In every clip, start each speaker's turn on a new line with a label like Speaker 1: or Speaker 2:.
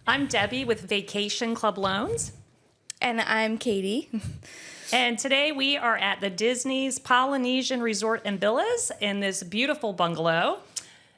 Speaker 1: I'm Debbie with Vacation Club Loans.
Speaker 2: And I'm Katie.
Speaker 1: And today we are at the Disney's Polynesian Resort and Villas in this beautiful bungalow.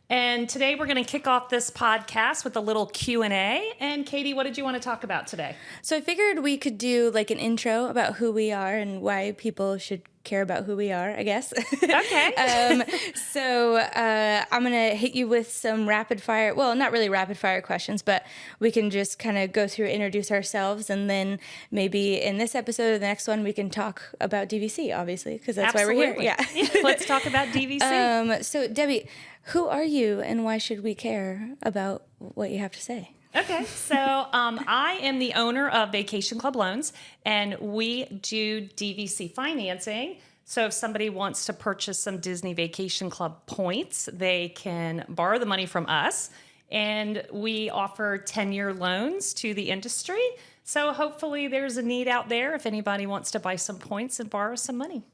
Speaker 1: And today we're going to kick off this podcast with a little Q&A. And Katie, what did you want to talk about today?
Speaker 2: So I figured we could do like an intro about who we are and why people should care about who we are, I guess.
Speaker 1: Okay.
Speaker 2: So I'm going to hit you with some rapid fire, well, not really rapid fire questions, but we can just kind of go through, introduce ourselves, and then maybe in this episode or the next one, we can talk about DVC, obviously, because that's
Speaker 1: Absolutely.
Speaker 2: why we're here. Yeah.
Speaker 1: Let's talk about DVC.
Speaker 2: So Debbie, who are you and why should we care about what you have to say?
Speaker 1: Okay, so I am the owner of Vacation Club Loans, and we do DVC financing. So if somebody wants to purchase some Disney Vacation Club points, they can borrow the money from us, and we offer 10-year loans to the industry. So hopefully there's a need out there if anybody wants to buy some points and borrow some money.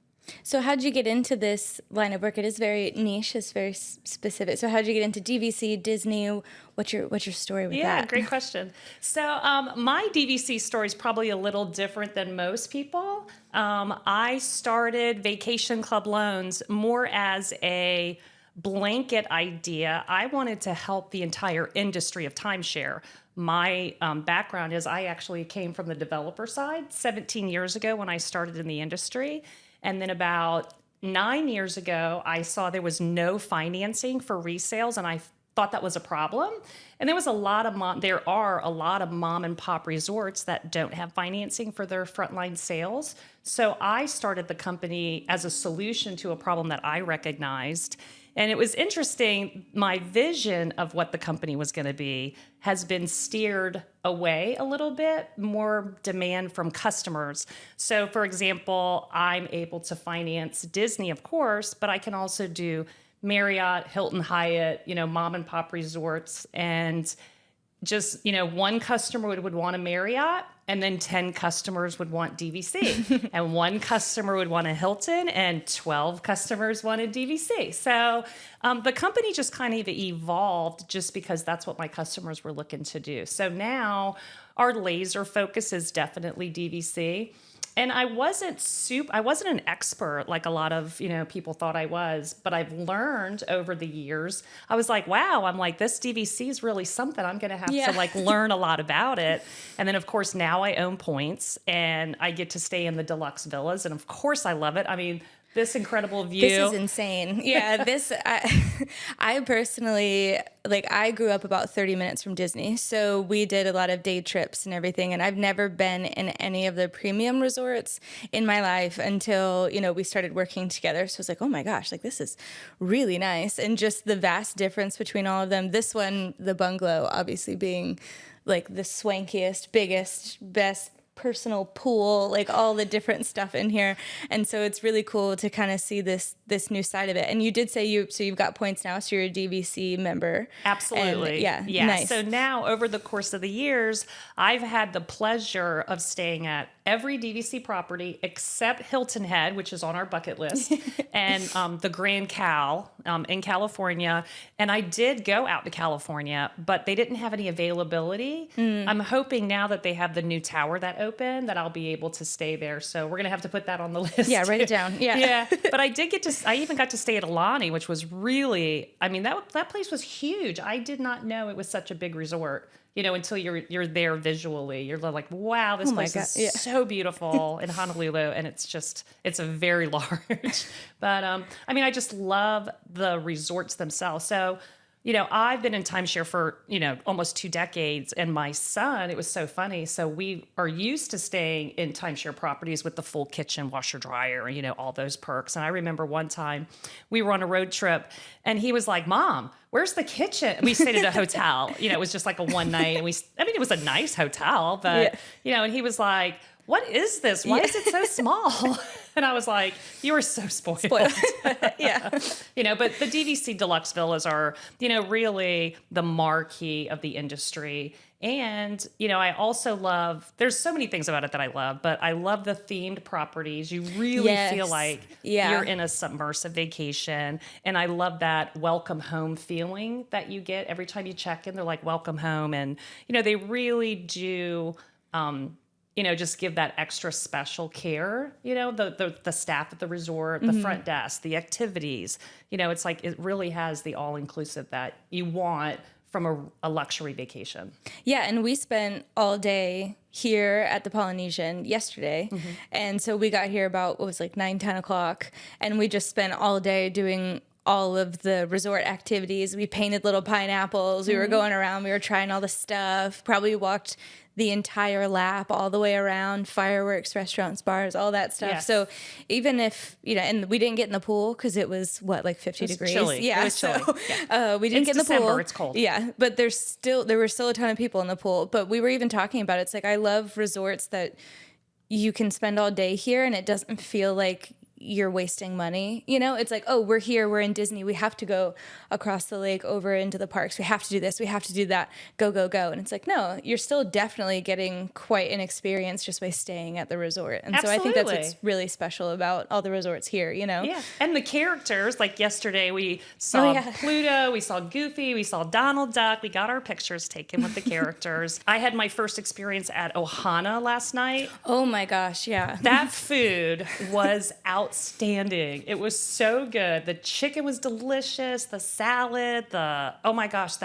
Speaker 2: So how'd you get into this line of work? It is very niche. It's very specific. So how'd you get into DVC, Disney? What's your story with that?
Speaker 1: Yeah, great question. So my DVC story is probably a little different than most people. I started Vacation Club Loans more as a blanket idea. I wanted to help the entire industry of timeshare. My background is I actually came from the developer side 17 years ago when I started in the industry. And then about 9 years ago, I saw there was no financing for resales, and I thought that was a problem. And there are a lot of mom and pop resorts that don't have financing for their frontline sales. So I started the company as a solution to a problem that I recognized. And it was interesting, my vision of what the company was going to be has been steered away a little bit, more demand from customers. So for example, I'm able to finance Disney, of course, but I can also do Marriott, Hilton, Hyatt, mom and pop resorts. And just, one customer would want a Marriott, and then 10 customers would want DVC. And one customer would want a Hilton, and 12 customers wanted DVC. So the company just kind of evolved just because that's what my customers were looking to do. So now our laser focus is definitely DVC. And I wasn't an expert like a lot of, people thought I was, but I've learned over the years. I was like, wow, this DVC is really something. I'm going to have to learn a lot about it. And then of course now I own points and I get to stay in the deluxe villas. And of course I love it. I mean, this incredible view.
Speaker 2: This is insane. Yeah, I personally, I grew up about 30 minutes from Disney. So we did a lot of day trips and everything. And I've never been in any of the premium resorts in my life until, we started working together. So I was like, oh my gosh, this is really nice. And just the vast difference between all of them. This one, the bungalow, obviously being the swankiest, biggest, best personal pool, all the different stuff in here. And so it's really cool to kind of see this new side of it. And you did say you've got points now, so you're a DVC member.
Speaker 1: Absolutely.
Speaker 2: And
Speaker 1: yeah.
Speaker 2: Nice.
Speaker 1: So now over the course of the years, I've had the pleasure of staying at every DVC property except Hilton Head, which is on our bucket list, and the Grand Cal in California. And I did go out to California, but they didn't have any availability. I'm hoping now that they have the new tower that open that I'll be able to stay there. So we're going to have to put that on the list.
Speaker 2: Yeah, write it down. Yeah.
Speaker 1: Yeah. But I even got to stay at Alani, which was really, that place was huge. I did not know it was such a big resort, until you're there visually. You're like, wow, this place is so beautiful in Honolulu. And it's a very large, but I just love the resorts themselves. So, I've been in timeshare for, almost 2 decades, and my son, it was so funny. So we are used to staying in timeshare properties with the full kitchen, washer, dryer, all those perks. And I remember one time we were on a road trip and he was like, Mom, where's the kitchen? We stayed at a hotel, it was just like a one night. And it was a nice hotel, but, and he was like, what is this? Why is it so small? And I was like, you are so spoiled.
Speaker 2: Yeah.
Speaker 1: But the DVC deluxe villas are, really the marquee of the industry. And, I also love, there's so many things about it that I love, but I love the themed properties. You really feel
Speaker 2: Yes.
Speaker 1: like
Speaker 2: Yeah.
Speaker 1: you're in a submersive vacation. And I love that welcome home feeling that you get every time you check in. They're like, welcome home. And, they really do, just give that extra special care, the staff at the resort, the front desk, the activities, it's like it really has the all-inclusive that you want from a luxury vacation.
Speaker 2: Yeah, and we spent all day here at the Polynesian yesterday. And so we got here about, what was like 9, 10 o'clock. And we just spent all day doing all of the resort activities. We painted little pineapples. We were going around. We were trying all the stuff. Probably walked the entire lap all the way around, fireworks, restaurants, bars, all that stuff.
Speaker 1: Yes.
Speaker 2: So even if, and we didn't get in the pool because it was, like 50 degrees?
Speaker 1: Chilly.
Speaker 2: Yeah,
Speaker 1: It was chilly. Yeah.
Speaker 2: We didn't
Speaker 1: It's
Speaker 2: get in the
Speaker 1: December,
Speaker 2: pool.
Speaker 1: it's cold.
Speaker 2: Yeah, but there were still a ton of people in the pool. But we were even talking about it. It's like, I love resorts that you can spend all day here and it doesn't feel like you're wasting money. It's like, oh, we're here, we're in Disney, we have to go across the lake over into the parks, we have to do this, we have to do that, go, go, go. And it's like, no, you're still definitely getting quite an experience just by staying at the resort. And so I think that's what's really special about all the resorts here,
Speaker 1: Yeah, and the characters, like yesterday we saw Pluto, we saw Goofy, we saw Donald Duck, we got our pictures taken with the characters. I had my first experience at Ohana last night.
Speaker 2: Oh my gosh, yeah.
Speaker 1: That food was outstanding. It was so good. The chicken was delicious, the salad, oh my gosh,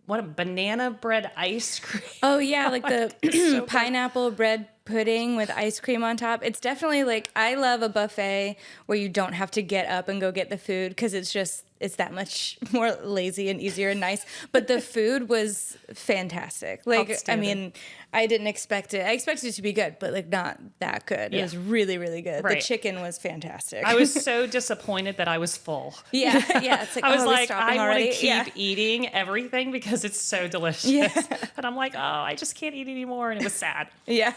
Speaker 1: what a banana bread ice cream.
Speaker 2: Oh yeah, like the pineapple bread pudding with ice cream on top. It's definitely like, I love a buffet where you don't have to get up and go get the food because it's that much more lazy and easier and nice. But the food was fantastic. Like, I mean, I didn't expect it. I expected it to be good, but like not that good. It was really, really good.
Speaker 1: Right.
Speaker 2: The chicken was fantastic.
Speaker 1: I was so disappointed that I was full.
Speaker 2: Yeah. It's like,
Speaker 1: I was
Speaker 2: are we
Speaker 1: like,
Speaker 2: stopping
Speaker 1: I want
Speaker 2: already?
Speaker 1: to keep eating everything because it's so delicious. And I'm like, oh, I just can't eat anymore. And it was sad.
Speaker 2: Yeah.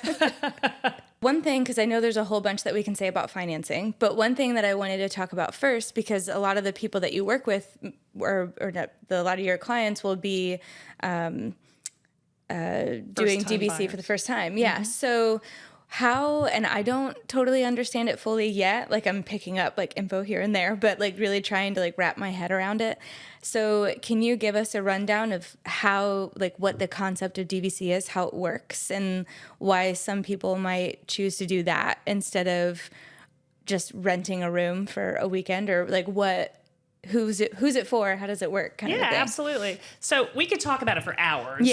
Speaker 2: One thing, because I know there's a whole bunch that we can say about financing, but one thing that I wanted to talk about first, because a lot of the people that you work with, or not, a lot of your clients will be doing DVC
Speaker 1: buyers.
Speaker 2: for the first time. Yeah. So how, and I don't totally understand it fully yet. Like, I'm picking up like info here and there, but like really trying to like wrap my head around it. So can you give us a rundown of how, like, what the concept of DVC is, how it works, and why some people might choose to do that instead of just renting a room for a weekend, or like who's it for? How does it work? Kind of thing.
Speaker 1: Absolutely. So we could talk about it for hours,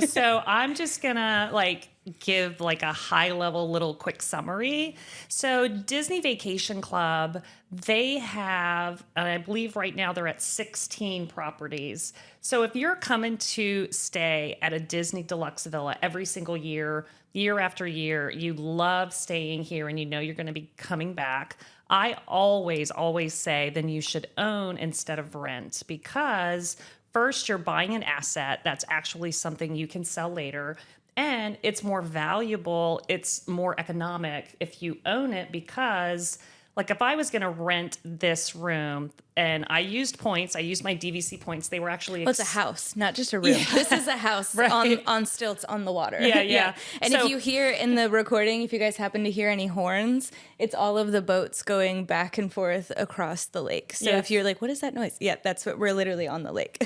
Speaker 1: so I'm just gonna like give like a high level little quick summary. So Disney Vacation Club, they have, I believe right now they're at 16 properties. So if you're coming to stay at a Disney Deluxe Villa every single year, year after year, you love staying here and you know you're going to be coming back, I always say then you should own instead of rent, because first you're buying an asset that's actually something you can sell later. And it's more valuable, it's more economic if you own it, because like if I was going to rent this room and I used points, I used my DVC points, they were actually...
Speaker 2: Well, it's a house, not just a room. Yeah. This is a house on stilts on the water.
Speaker 1: Yeah.
Speaker 2: And so, if you hear in the recording, if you guys happen to hear any horns, it's all of the boats going back and forth across the lake. So if you're like, what is that noise? Yeah, that's what we're literally on the lake.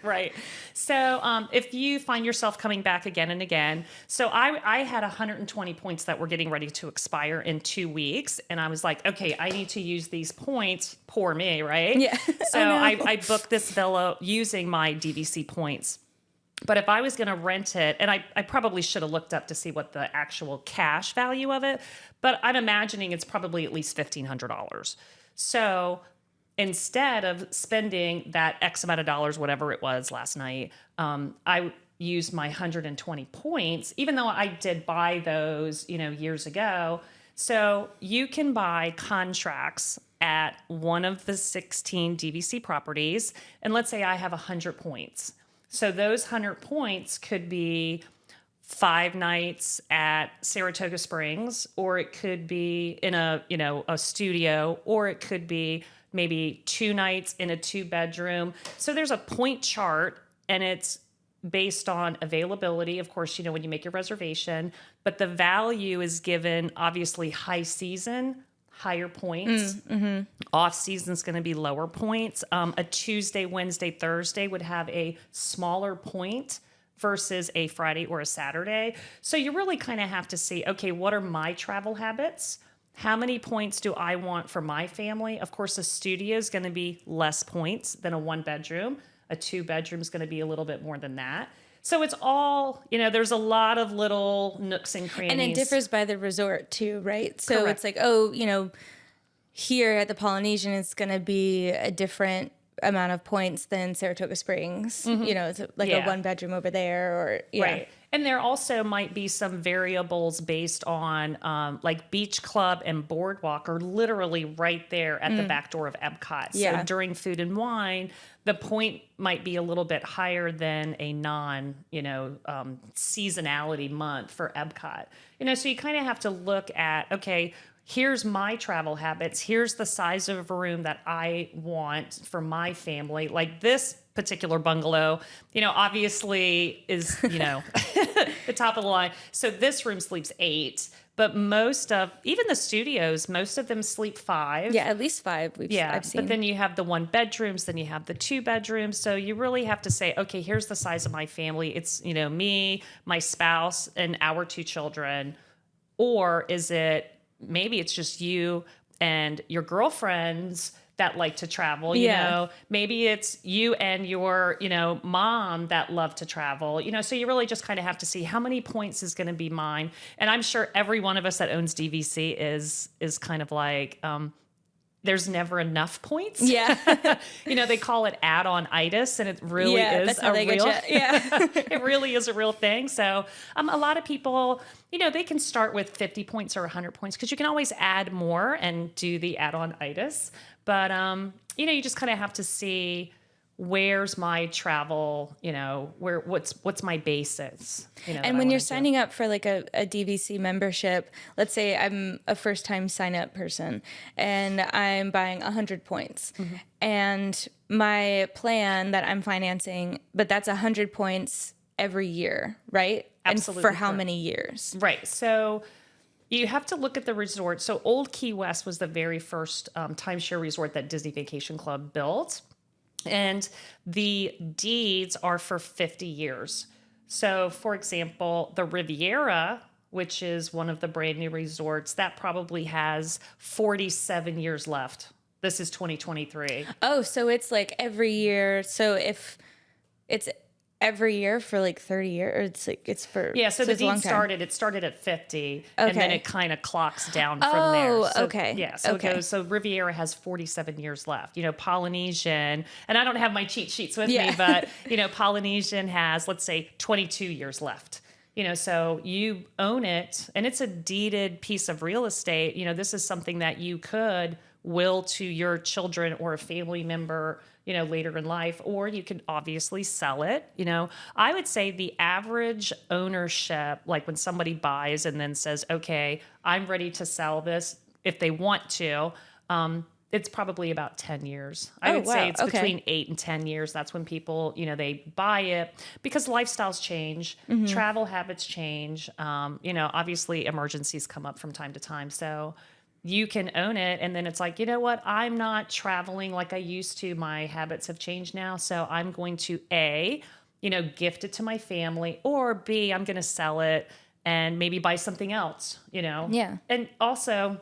Speaker 1: Right. So if you find yourself coming back again and again, so I had 120 points that were getting ready to expire in 2 weeks. And I was like, okay, I need to use these points. Poor me, right?
Speaker 2: Yeah.
Speaker 1: So I booked this villa using my DVC points. But if I was going to rent it, and I probably should have looked up to see what the actual cash value of it, but I'm imagining it's probably at least $1,500. So instead of spending that X amount of dollars, whatever it was last night, I used my 120 points, even though I did buy those, years ago. So you can buy contracts at one of the 16 DVC properties, and let's say I have 100 points. So those 100 points could be 5 nights at Saratoga Springs, or it could be in a, a studio, or it could be maybe 2 nights in a 2-bedroom. So there's a point chart, and it's based on availability. Of course, when you make your reservation, but the value is given obviously high season, higher points. Off season is going to be lower points. A Tuesday, Wednesday, Thursday would have a smaller point versus a Friday or a Saturday. So you really kind of have to see, okay, what are my travel habits? How many points do I want for my family? Of course, a studio is going to be less points than a 1-bedroom. A 2-bedroom is going to be a little bit more than that. So it's all, there's a lot of little nooks and crannies.
Speaker 2: And it differs by the resort too, right? So
Speaker 1: Correct.
Speaker 2: it's like, here at the Polynesian, it's going to be a different amount of points than Saratoga Springs. It's like a 1-bedroom over there, or
Speaker 1: Right. And there also might be some variables based on like Beach Club and Boardwalk are literally right there at the back door of Epcot. So during Food and Wine, the point might be a little bit higher than a seasonality month for Epcot. So you kind of have to look at, okay, here's my travel habits. Here's the size of a room that I want for my family. Like this particular bungalow, obviously is, the top of the line. So this room sleeps 8, but even the studios, most of them sleep 5.
Speaker 2: Yeah, at least 5 I've seen.
Speaker 1: But then you have the 1-bedrooms, then you have the 2-bedrooms. So you really have to say, okay, here's the size of my family. It's, me, my spouse, and our 2 children. Or is it, maybe it's just you and your girlfriends that like to travel, maybe it's you and your, mom that love to travel, so you really just kind of have to see how many points is going to be mine. And I'm sure every one of us that owns DVC is kind of like, there's never enough points.
Speaker 2: Yeah.
Speaker 1: They call it add-on itis, and it really is
Speaker 2: that's how
Speaker 1: a
Speaker 2: they
Speaker 1: real,
Speaker 2: get you. Yeah.
Speaker 1: it really is a real thing. So a lot of people, they can start with 50 points or 100 points because you can always add more and do the add-on itis. But, you just kind of have to see where's my travel, what's my basis.
Speaker 2: And when you're signing up for like a DVC membership, let's say I'm a first time sign up person and I'm buying 100 points and my plan that I'm financing, but that's 100 points every year, right?
Speaker 1: Absolutely.
Speaker 2: And for how many years?
Speaker 1: Right. So you have to look at the resort. So Old Key West was the very first timeshare resort that Disney Vacation Club built. And the deeds are for 50 years. So, for example, the Riviera, which is one of the brand new resorts, that probably has 47 years left. This is 2023.
Speaker 2: Oh, so it's like every year. So if it's every year for like 30 years, or it's for
Speaker 1: so the
Speaker 2: it's a long
Speaker 1: deed
Speaker 2: time.
Speaker 1: started at 50, and then it kind of clocks down from there.
Speaker 2: Oh,
Speaker 1: So,
Speaker 2: okay.
Speaker 1: Yeah, so
Speaker 2: Okay.
Speaker 1: it goes. So Riviera has 47 years left. Polynesian, and I don't have my cheat sheets with me, but Polynesian has, let's say, 22 years left. So you own it, and it's a deeded piece of real estate. This is something that you could will to your children or a family member, later in life, or you could obviously sell it. I would say the average ownership, like when somebody buys and then says, okay, I'm ready to sell this, if they want to, it's probably about 10 years. I would say it's between 8 and 10 years. That's when people, they buy it because lifestyles change, travel habits change. Obviously emergencies come up from time to time. So you can own it, and then it's like, what? I'm not traveling like I used to. My habits have changed now. So I'm going to A, gift it to my family, or B, I'm going to sell it and maybe buy something else,
Speaker 2: Yeah.
Speaker 1: And also,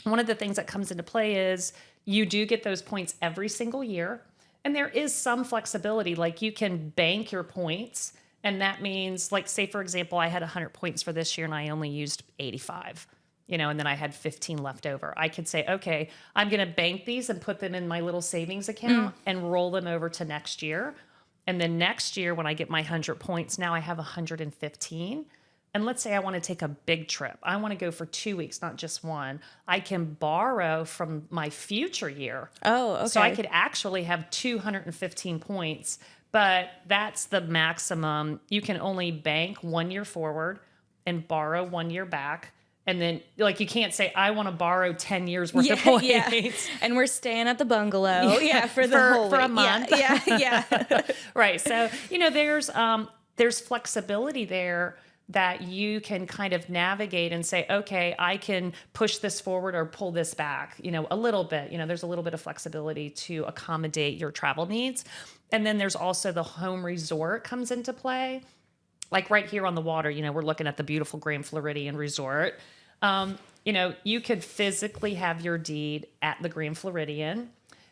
Speaker 1: one of the things that comes into play is you do get those points every single year. And there is some flexibility, like you can bank your points. And that means, like, say, for example, I had 100 points for this year and I only used 85. And then I had 15 left over. I could say, okay, I'm going to bank these and put them in my little savings account and roll them over to next year. And then next year, when I get my 100 points, now I have 115. And let's say I want to take a big trip. I want to go for 2 weeks, not just one. I can borrow from my future year.
Speaker 2: Oh, okay.
Speaker 1: So I could actually have 215 points, but that's the maximum. You can only bank 1 year forward and borrow 1 year back. And then, like, you can't say, I want to borrow 10 years worth of points.
Speaker 2: Yeah. And we're staying at the bungalow. Yeah, for the whole
Speaker 1: for a
Speaker 2: week.
Speaker 1: month.
Speaker 2: Yeah.
Speaker 1: Right. So, there's flexibility there that you can kind of navigate and say, okay, I can push this forward or pull this back, a little bit. There's a little bit of flexibility to accommodate your travel needs. And then there's also the home resort comes into play. Like right here on the water, we're looking at the beautiful Grand Floridian Resort. You could physically have your deed at the Grand Floridian.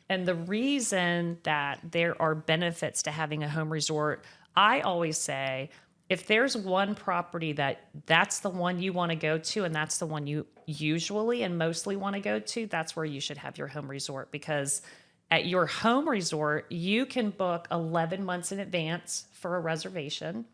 Speaker 1: And the reason that there are benefits to having a home resort, I always say, if there's one property that's the one you want to go to, and that's the one you usually and mostly want to go to, that's where you should have your home resort. Because at your home resort, you can book 11 months in advance for a reservation.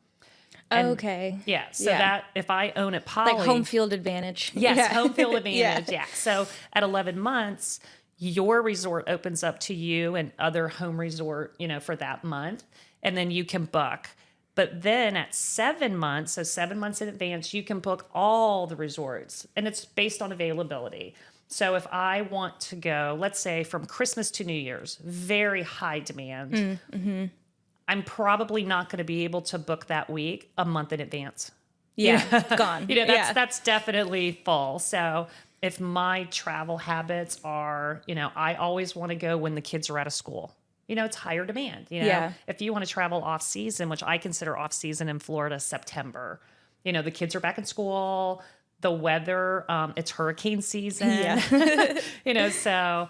Speaker 1: And
Speaker 2: okay.
Speaker 1: Yeah. So that if I own it, Poly,
Speaker 2: Like home field advantage.
Speaker 1: Yes,
Speaker 2: Yeah.
Speaker 1: home field advantage. Yeah. So at 11 months, your resort opens up to you and other home resort, for that month, and then you can book. But then at 7 months, so 7 months in advance, you can book all the resorts, and it's based on availability. So if I want to go, let's say from Christmas to New Year's, very high demand. Mm-hmm. I'm probably not going to be able to book that week a month in advance.
Speaker 2: Yeah, gone.
Speaker 1: That's definitely full. So if my travel habits are, I always want to go when the kids are out of school. It's higher demand.
Speaker 2: Yeah.
Speaker 1: If you want to travel off season, which I consider off season in Florida, September, the kids are back in school, the weather, it's hurricane season.
Speaker 2: Yeah.
Speaker 1: So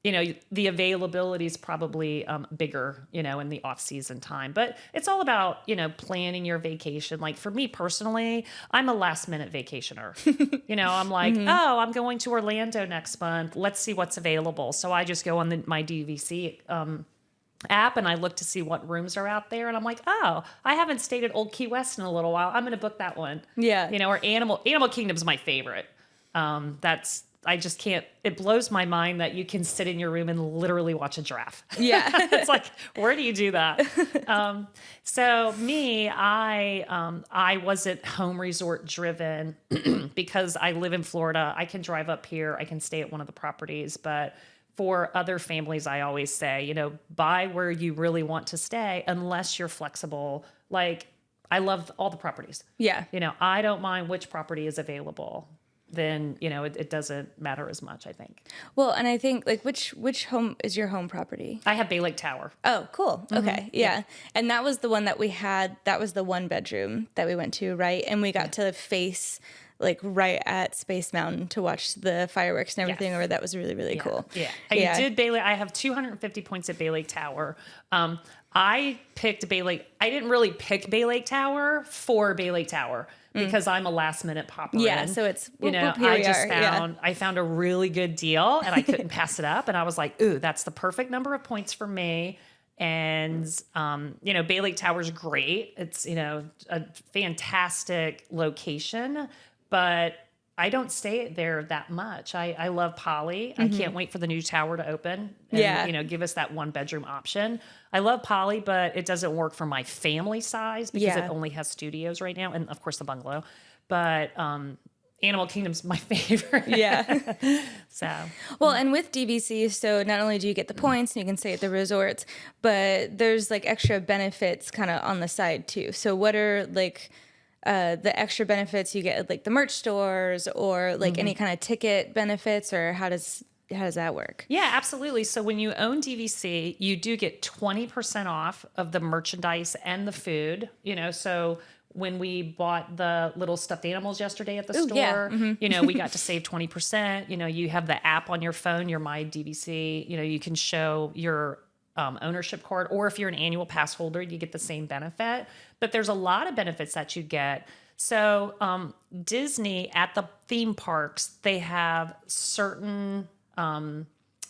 Speaker 1: the availability is probably bigger, in the off-season time. But it's all about, planning your vacation. Like for me personally, I'm a last-minute vacationer. I'm like, oh, I'm going to Orlando next month. Let's see what's available. So I just go on my DVC app and I look to see what rooms are out there. And I'm like, oh, I haven't stayed at Old Key West in a little while. I'm going to book that one.
Speaker 2: Yeah.
Speaker 1: Or Animal Kingdom is my favorite. I just can't, it blows my mind that you can sit in your room and literally watch a giraffe.
Speaker 2: Yeah.
Speaker 1: It's like, where do you do that? So me, I wasn't home resort driven because I live in Florida. I can drive up here. I can stay at one of the properties. But for other families, I always say, buy where you really want to stay unless you're flexible. Like I love all the properties.
Speaker 2: Yeah.
Speaker 1: I don't mind which property is available. Then, it doesn't matter as much, I think.
Speaker 2: Well, and I think like which home is your home property?
Speaker 1: I have Bay Lake Tower.
Speaker 2: Oh, cool. Mm-hmm. Okay. Yeah. And that was the one that we had, that was the 1 bedroom that we went to, right? And we got to face like right at Space Mountain to watch the fireworks and everything, or that was really, really cool.
Speaker 1: Yeah. I did Bay Lake. I have 250 points at Bay Lake Tower. I picked Bay Lake. I didn't really pick Bay Lake Tower for Bay Lake Tower because I'm a last minute popper.
Speaker 2: Yeah. So it's,
Speaker 1: I found a really good deal and I couldn't pass it up. And I was like, ooh, that's the perfect number of points for me. And, Bay Lake Tower is great. It's, a fantastic location, but I don't stay there that much. I love Poly. I can't wait for the new tower to open and, give us that 1 bedroom option. I love Poly, but it doesn't work for my family size because it only has studios right now. And of course the bungalow, but, Animal Kingdom's my favorite.
Speaker 2: Yeah.
Speaker 1: So.
Speaker 2: Well, and with DVC, so not only do you get the points and you can stay at the resorts, but there's like extra benefits kind of on the side too. So what are like the extra benefits you get at like the merch stores or like any kind of ticket benefits, or how does that work?
Speaker 1: Yeah, absolutely. So when you own DVC, you do get 20% off of the merchandise and the food, so when we bought the little stuffed animals yesterday at the store, we got to save 20%. You have the app on your phone, your My DVC, you can show your ownership card, or if you're an annual pass holder, you get the same benefit. But there's a lot of benefits that you get. So Disney at the theme parks, they have certain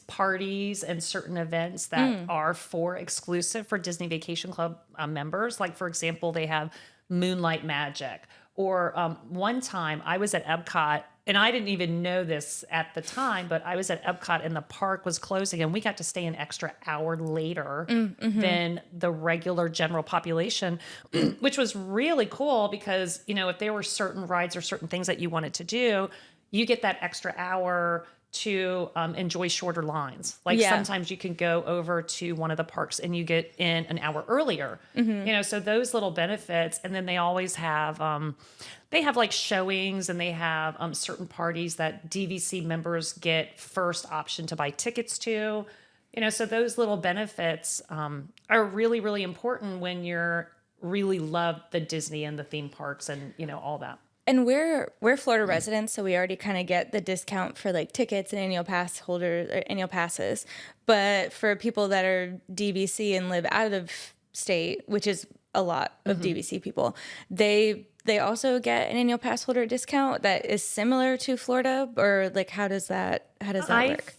Speaker 1: parties and certain events that are exclusive for Disney Vacation Club members. Like, for example, they have Moonlight Magic. Or one time I was at Epcot and I didn't even know this at the time, but I was at Epcot and the park was closing and we got to stay an extra hour later than the regular general population, which was really cool because, if there were certain rides or certain things that you wanted to do, you get that extra hour to enjoy shorter lines. Like sometimes you can go over to one of the parks and you get in an hour earlier, so those little benefits. And then they always have, they have like showings and they have certain parties that DVC members get first option to buy tickets to, so those little benefits are really, really important when you're really love the Disney and the theme parks and, all that.
Speaker 2: And we're Florida residents, so we already kind of get the discount for like tickets and annual pass holders or annual passes. But for people that are DVC and live out of state, which is a lot of DVC people, they also get an annual pass holder discount that is similar to Florida, or like how does that work?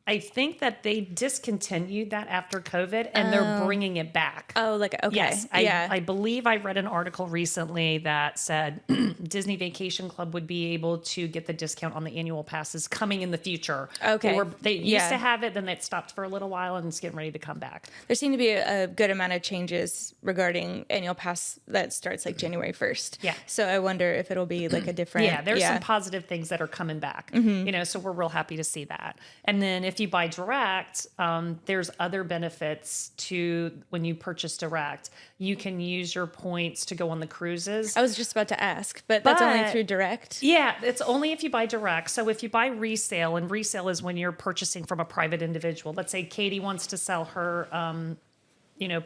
Speaker 1: I think that they discontinued that after COVID and they're bringing it back.
Speaker 2: Oh, like, okay.
Speaker 1: Yes. I believe I read an article recently that said Disney Vacation Club would be able to get the discount on the annual passes coming in the future.
Speaker 2: Okay.
Speaker 1: They used to have it, then it stopped for a little while and it's getting ready to come back.
Speaker 2: There seem to be a good amount of changes regarding annual pass that starts like January 1st.
Speaker 1: Yeah.
Speaker 2: So I wonder if it'll be like a different.
Speaker 1: There's some positive things that are coming back, so we're real happy to see that. And then if you buy direct, there's other benefits to when you purchase direct. You can use your points to go on the cruises.
Speaker 2: I was just about to ask, but that's only through direct?
Speaker 1: Yeah, it's only if you buy direct. So if you buy resale, and resale is when you're purchasing from a private individual. Let's say Katie wants to sell her,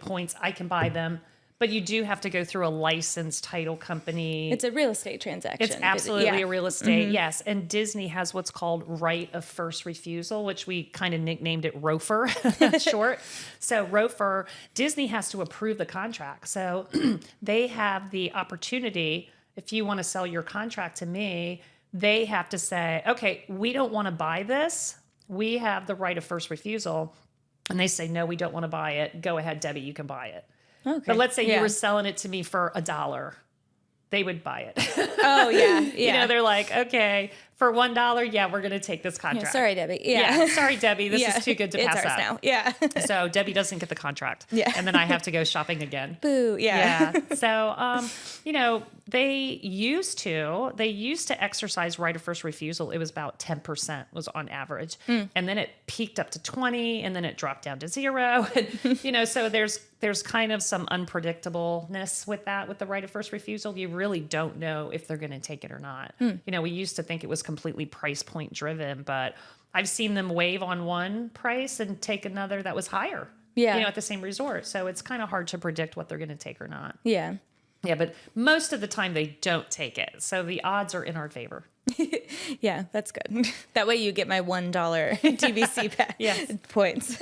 Speaker 1: points. I can buy them. But you do have to go through a licensed title company.
Speaker 2: It's a real estate transaction.
Speaker 1: It's absolutely a real estate, yes. And Disney has what's called right of first refusal, which we kind of nicknamed it ROFR, short. So ROFR, Disney has to approve the contract. So they have the opportunity, if you want to sell your contract to me, they have to say, okay, we don't want to buy this. We have the right of first refusal. And they say, no, we don't want to buy it. Go ahead, Debbie, you can buy it. Okay. But let's say you were selling it to me for $1. They would buy it.
Speaker 2: Oh, yeah.
Speaker 1: They're like, okay, for $1, we're going to take this contract.
Speaker 2: Sorry, Debbie.
Speaker 1: Sorry, Debbie. This is too good to pass up.
Speaker 2: Now. Yeah.
Speaker 1: So Debbie doesn't get the contract.
Speaker 2: Yeah.
Speaker 1: And then I have to go shopping again.
Speaker 2: Boo. Yeah.
Speaker 1: So, they used to exercise right of first refusal. It was about 10% was on average. And then it peaked up to 20 and then it dropped down to 0. And, so there's kind of some unpredictableness with that, with the right of first refusal. You really don't know if they're going to take it or not. We used to think it was completely price point driven, but I've seen them waive on one price and take another that was higher, at the same resort. So it's kind of hard to predict what they're going to take or not.
Speaker 2: Yeah.
Speaker 1: Yeah, but most of the time they don't take it. So the odds are in our favor.
Speaker 2: Yeah, that's good. That way you get my $1 DVC points.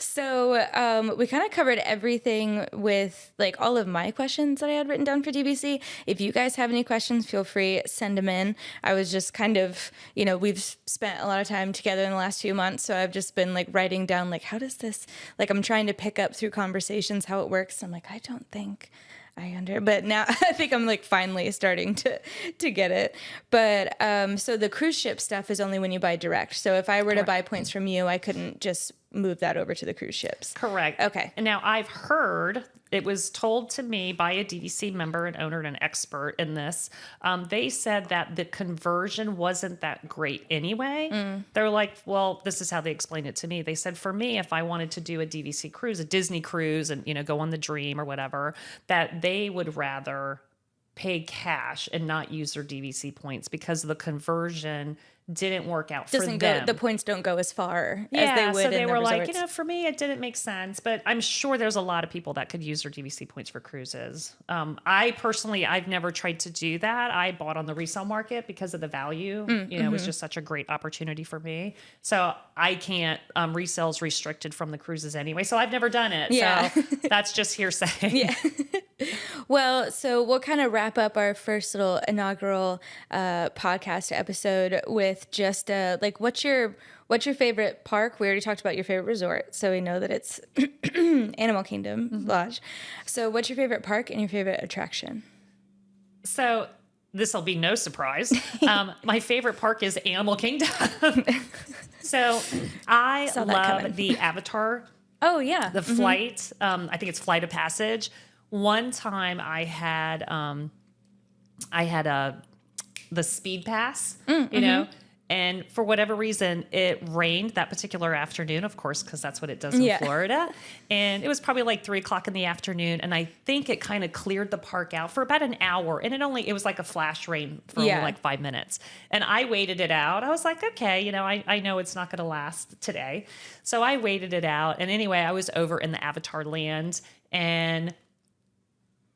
Speaker 2: So we kind of covered everything with like all of my questions that I had written down for DVC. If you guys have any questions, feel free, send them in. I was just kind of, we've spent a lot of time together in the last few months. So I've just been like writing down like, how does this, like I'm trying to pick up through conversations how it works. I'm like, I don't think but now I think I'm like finally starting to get it. But so the cruise ship stuff is only when you buy direct. So if I were to buy points from you, I couldn't just move that over to the cruise ships.
Speaker 1: Correct.
Speaker 2: Okay.
Speaker 1: And now I've heard, it was told to me by a DVC member, an owner, and an expert in this. They said that the conversion wasn't that great anyway. They're like, well, this is how they explained it to me. They said, for me, if I wanted to do a DVC cruise, a Disney cruise, and go on the Dream or whatever, that they would rather pay cash and not use their DVC points because the conversion didn't work out for them.
Speaker 2: The points don't go as far as they would.
Speaker 1: So they
Speaker 2: in
Speaker 1: were
Speaker 2: the
Speaker 1: like,
Speaker 2: resorts.
Speaker 1: for me, it didn't make sense. But I'm sure there's a lot of people that could use their DVC points for cruises. I personally, I've never tried to do that. I bought on the resale market because of the value. It was just such a great opportunity for me. So I can't, resale's restricted from the cruises anyway. So I've never done it. Yeah. So that's just hearsay.
Speaker 2: Yeah. Well, so we'll kind of wrap up our first little inaugural podcast episode with just like what's your favorite park? We already talked about your favorite resort, so we know that it's Animal Kingdom Lodge. So what's your favorite park and your favorite attraction?
Speaker 1: So this will be no surprise. My favorite park is Animal Kingdom. So I love the Avatar,
Speaker 2: Oh yeah.
Speaker 1: the flight. I think it's Flight of Passage. One time I had the speed pass, you know, and for whatever reason, it rained that particular afternoon, of course, because that's what it does in Florida. And it was probably like 3:00 in the afternoon. And I think it kind of cleared the park out for about an hour. And it was like a flash rain for only like 5 minutes. And I waited it out. I was like, okay, you know, I know it's not going to last today. So I waited it out. And anyway, I was over in the Avatar land, and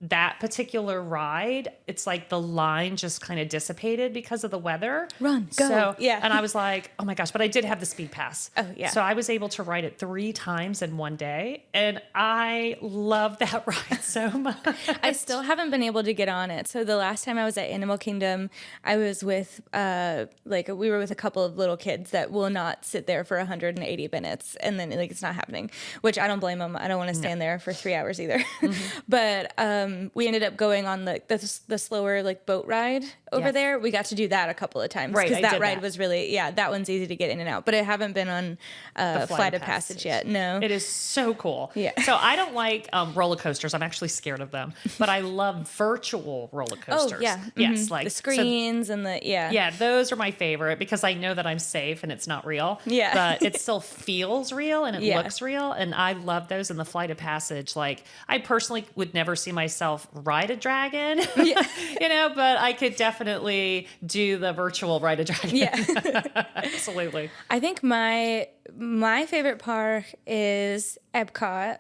Speaker 1: that particular ride, it's like the line just kind of dissipated because of the weather.
Speaker 2: Run, go.
Speaker 1: So,
Speaker 2: yeah.
Speaker 1: And I was like, oh my gosh, but I did have the speed pass.
Speaker 2: Oh, yeah.
Speaker 1: So I was able to ride it 3 times in one day. And I love that ride so much.
Speaker 2: I still haven't been able to get on it. So the last time I was at Animal Kingdom, I was with, we were with a couple of little kids that will not sit there for 180 minutes. And then it's not happening, which I don't blame them. I don't want to stand there for 3 hours either. But, we ended up going on the slower boat ride over there. We got to do that a couple of times because that ride was really that one's easy to get in and out. But I haven't been on Flight of Passage yet. No,
Speaker 1: it is so cool.
Speaker 2: Yeah.
Speaker 1: So I don't like roller coasters. I'm actually scared of them. But I love virtual roller coasters.
Speaker 2: Oh yeah,
Speaker 1: yes, like
Speaker 2: the screens and the
Speaker 1: yeah, those are my favorite because I know that I'm safe and it's not real.
Speaker 2: Yeah,
Speaker 1: but it still feels real and it looks real, and I love those in the Flight of Passage. Like I personally would never see myself ride a dragon, you know, but I could definitely do the virtual ride a dragon.
Speaker 2: Yeah,
Speaker 1: absolutely.
Speaker 2: I think my favorite park is Epcot.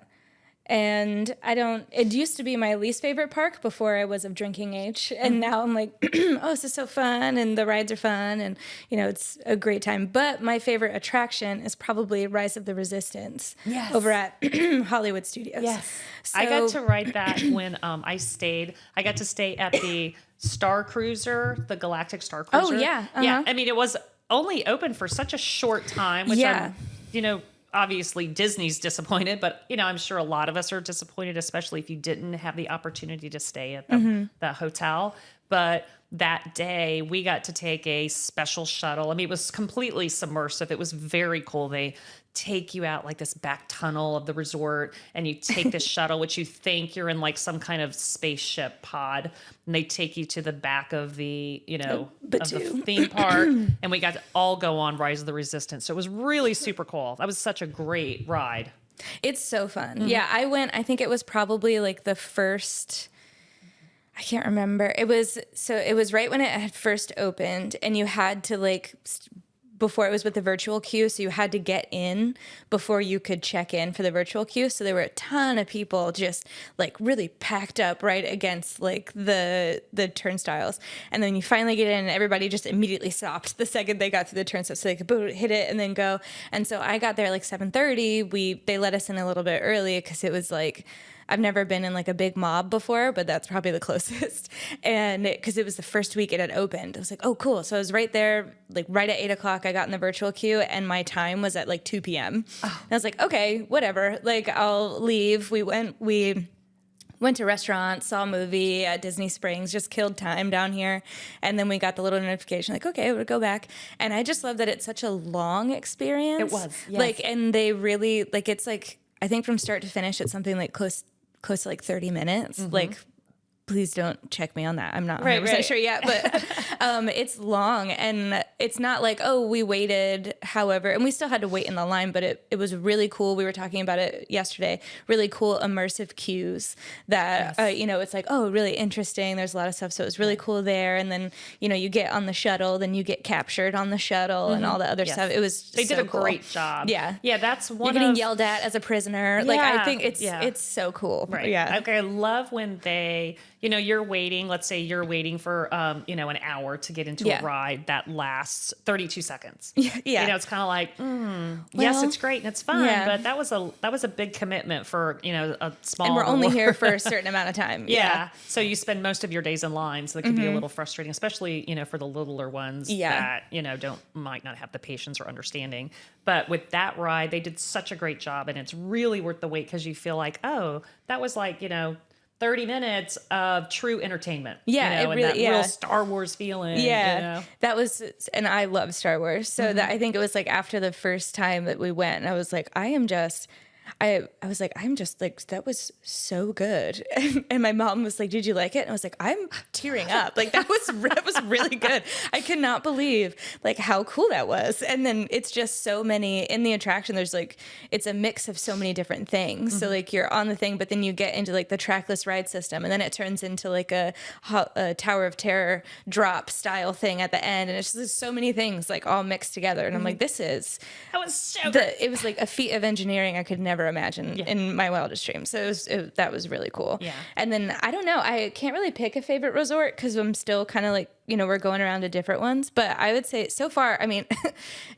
Speaker 2: And it used to be my least favorite park before I was of drinking age. And now I'm like, oh, this is so fun. And the rides are fun. And, you know, it's a great time. But my favorite attraction is probably Rise of the Resistance over at Hollywood Studios.
Speaker 1: Yes.
Speaker 2: So,
Speaker 1: I got to ride that when I got to stay at the Star Cruiser, the Galactic Star Cruiser.
Speaker 2: Oh, yeah.
Speaker 1: Yeah. I mean, it was only open for such a short time, which I'm, you know, obviously Disney's disappointed, but you know, I'm sure a lot of us are disappointed, especially if you didn't have the opportunity to stay at the hotel. But that day we got to take a special shuttle. I mean, it was completely submersive. It was very cool. They take you out like this back tunnel of the resort, and you take this shuttle, which you think you're in like some kind of spaceship pod, and they take you to the back of the, you know, of the theme park, and we got to all go on Rise of the Resistance. So it was really super cool. That was such a great ride.
Speaker 2: It's so fun. Yeah, I went, I think it was probably like the first, I can't remember. It was right when it had first opened, and you had to before it was with the virtual queue, so you had to get in before you could check in for the virtual queue. So there were a ton of people just really packed up right against the turnstiles. And then you finally get in, and everybody just immediately stopped the second they got through the turnstile, so they could hit it and then go. And so I got there 7:30. They let us in a little bit early because it was I've never been in a big mob before, but that's probably the closest. And because it was the first week it had opened, I was like, oh, cool. So I was right there, right at 8 o'clock, I got in the virtual queue, and my time was at 2 p.m. Oh. And I was like, okay, whatever. I'll leave. We went to restaurants, saw a movie at Disney Springs, just killed time down here. And then we got the little notification, okay, we'll go back. And I just love that it's such a long experience.
Speaker 1: It was, yes.
Speaker 2: And they really, it's I think from start to finish, it's something close to 30 minutes. Please don't check me on that. I'm not 100% sure yet, but it's long, and it's not we waited however, and we still had to wait in the line, but it was really cool. We were talking about it yesterday, really cool immersive cues that, it's really interesting. There's a lot of stuff. So it was really cool there. And then, you get on the shuttle, then you get captured on the shuttle and all the other stuff. It was
Speaker 1: They did a great job.
Speaker 2: Yeah.
Speaker 1: Yeah, that's one
Speaker 2: You're getting yelled at as a prisoner. I think it's so cool.
Speaker 1: Right.
Speaker 2: Yeah.
Speaker 1: Okay, I love when they, you're waiting, let's say you're waiting for, an hour to get into a ride that lasts 32 seconds.
Speaker 2: Yeah.
Speaker 1: It's kind of yes, it's great and it's fun, but that was a big commitment for, a small.
Speaker 2: And we're only here for a certain amount of time.
Speaker 1: Yeah. So you spend most of your days in line, so that can be a little frustrating, especially, for the littler ones that, might not have the patience or understanding. But with that ride, they did such a great job, and it's really worth the wait because you feel oh, that was 30 minutes of true entertainment.
Speaker 2: Yeah,
Speaker 1: you know,
Speaker 2: it
Speaker 1: and
Speaker 2: really-
Speaker 1: that real
Speaker 2: yeah.
Speaker 1: Star Wars feeling.
Speaker 2: Yeah,
Speaker 1: You know?
Speaker 2: that was, and I love Star Wars. So that I think it was like after the first time that we went, and I was like, I was like, I'm just like, that was so good. And my mom was like, did you like it? And I was like, I'm tearing up. Like that was really good. I could not believe like how cool that was. And then it's just so many in the attraction. There's like, it's a mix of so many different things. So like you're on the thing, but then you get into like the trackless ride system, and then it turns into like a Tower of Terror drop style thing at the end. And it's just so many things like all mixed together. And I'm like, this is,
Speaker 1: That was so good.
Speaker 2: it was like a feat of engineering I could never imagine in my wildest dreams. So that was really cool.
Speaker 1: Yeah.
Speaker 2: And then I don't know, I can't really pick a favorite resort because I'm still kind of like, you know, we're going around to different ones. But I would say so far, I mean,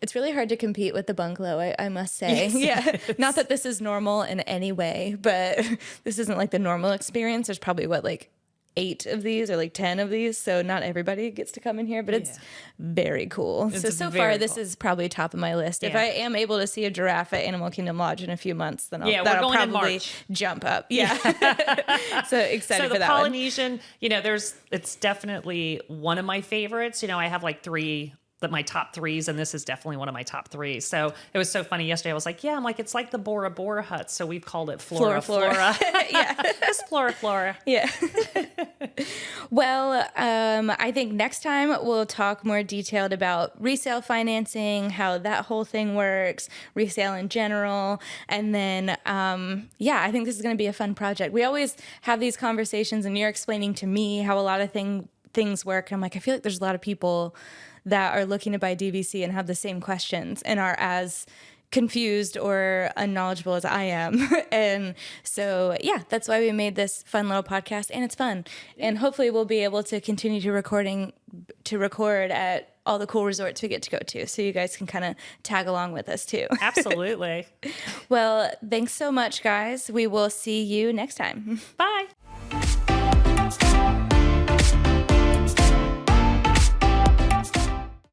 Speaker 2: it's really hard to compete with the bungalow, I must say. Yeah. Not that this is normal in any way, but this isn't like the normal experience. There's probably like 8 of these or like 10 of these, so not everybody gets to come in here, but it's very cool. So
Speaker 1: very
Speaker 2: far this
Speaker 1: cool.
Speaker 2: is probably top of my list. If
Speaker 1: Yeah.
Speaker 2: I am able to see a giraffe at Animal Kingdom Lodge in a few months, then
Speaker 1: Yeah, we're
Speaker 2: that'll
Speaker 1: going in
Speaker 2: probably
Speaker 1: March.
Speaker 2: jump up. Yeah. So excited
Speaker 1: So
Speaker 2: for
Speaker 1: the
Speaker 2: that one.
Speaker 1: Polynesian, you know, it's definitely one of my favorites. You know, I have like 3 my top 3s, and this is definitely one of my top 3s. So it was so funny yesterday. I was like, yeah, I'm like, it's like the Bora Bora hut. So we've called it Flora.
Speaker 2: Yeah.
Speaker 1: Just Flora.
Speaker 2: Yeah. Well, I think next time we'll talk more detailed about resale financing, how that whole thing works, resale in general. And then, I think this is going to be a fun project. We always have these conversations, and you're explaining to me how a lot of things work. And I'm like, I feel like there's a lot of people that are looking to buy DVC and have the same questions and are as confused or unknowledgeable as I am. And so, that's why we made this fun little podcast, and it's fun. And hopefully we'll be able to continue to record at all the cool resorts we get to go to. So you guys can kind of tag along with us too.
Speaker 1: Absolutely.
Speaker 2: Well, thanks so much, guys. We will see you next time.
Speaker 1: Bye.